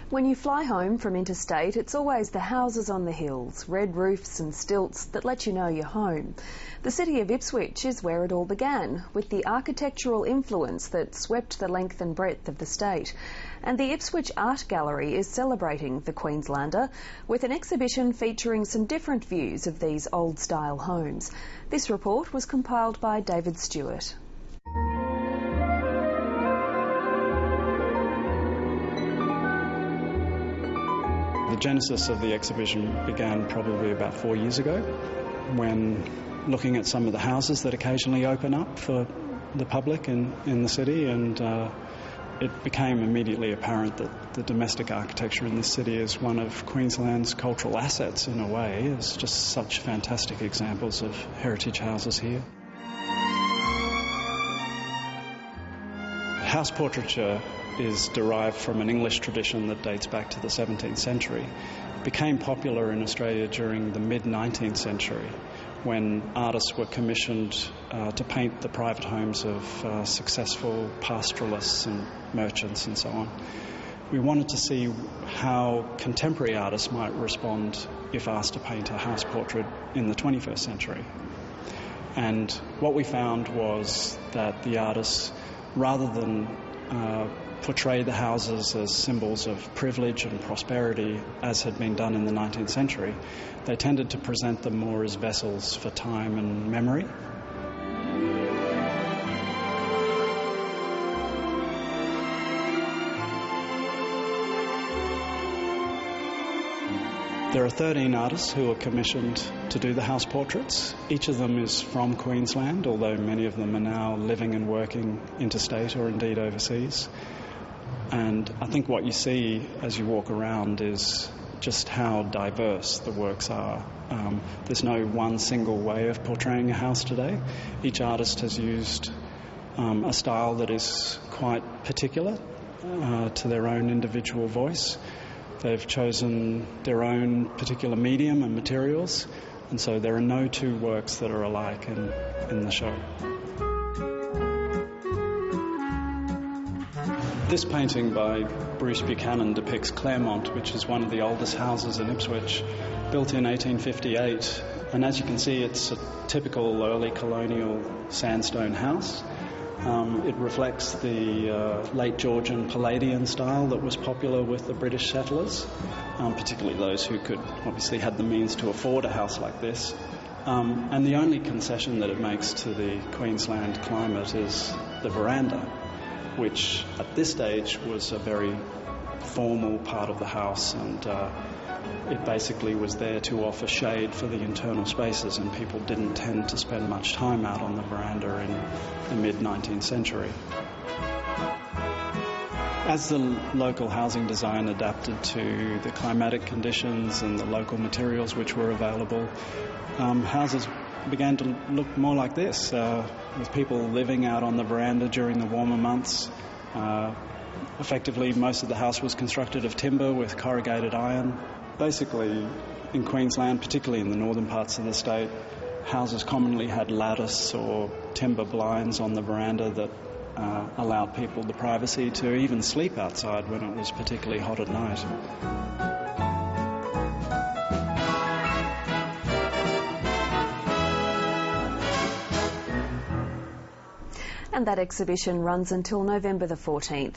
When you fly home from interstate, it's always the houses on the hills, red roofs and stilts that let you know you're home. The city of Ipswich is where it all began, with the architectural influence that swept the length and breadth of the state. And the Ipswich Art Gallery is celebrating the Queenslander with an exhibition featuring some different views of these old-style homes. This report was compiled by David Stewart. The genesis of the exhibition began probably about 4 years ago, when looking at some of the houses that occasionally open up for the public in the city, and it became immediately apparent that the domestic architecture in this city is one of Queensland's cultural assets in a way. There's just such fantastic examples of heritage houses here. House portraiture is derived from an English tradition that dates back to the 17th century. It became popular in Australia during the mid-19th century, when artists were commissioned to paint the private homes of successful pastoralists and merchants and so on. We wanted to see how contemporary artists might respond if asked to paint a house portrait in the 21st century. And what we found was that the artists, rather than portray the houses as symbols of privilege and prosperity, as had been done in the 19th century, they tended to present them more as vessels for time and memory. There are 13 artists who are commissioned to do the house portraits. Each of them is from Queensland, although many of them are now living and working interstate or indeed overseas. And I think what you see as you walk around is just how diverse the works are. There's no one single way of portraying a house today. Each artist has used a style that is quite particular to their own individual voice. They've chosen their own particular medium and materials, and so there are no two works that are alike in the show. This painting by Bruce Buchanan depicts Claremont, which is one of the oldest houses in Ipswich, built in 1858. And as you can see, it's a typical early colonial sandstone house. It reflects the late Georgian Palladian style that was popular with the British settlers, particularly those who could obviously had the means to afford a house like this. And the only concession that it makes to the Queensland climate is the veranda, which at this stage was a very formal part of the house, and it basically was there to offer shade for the internal spaces, and people didn't tend to spend much time out on the veranda in the mid-19th century. As the local housing design adapted to the climatic conditions and the local materials which were available, houses began to look more like this, with people living out on the veranda during the warmer months. Effectively, most of the house was constructed of timber with corrugated iron. Basically, in Queensland, particularly in the northern parts of the state, houses commonly had lattice or timber blinds on the veranda that allowed people the privacy to even sleep outside when it was particularly hot at night. And that exhibition runs until November the 14th.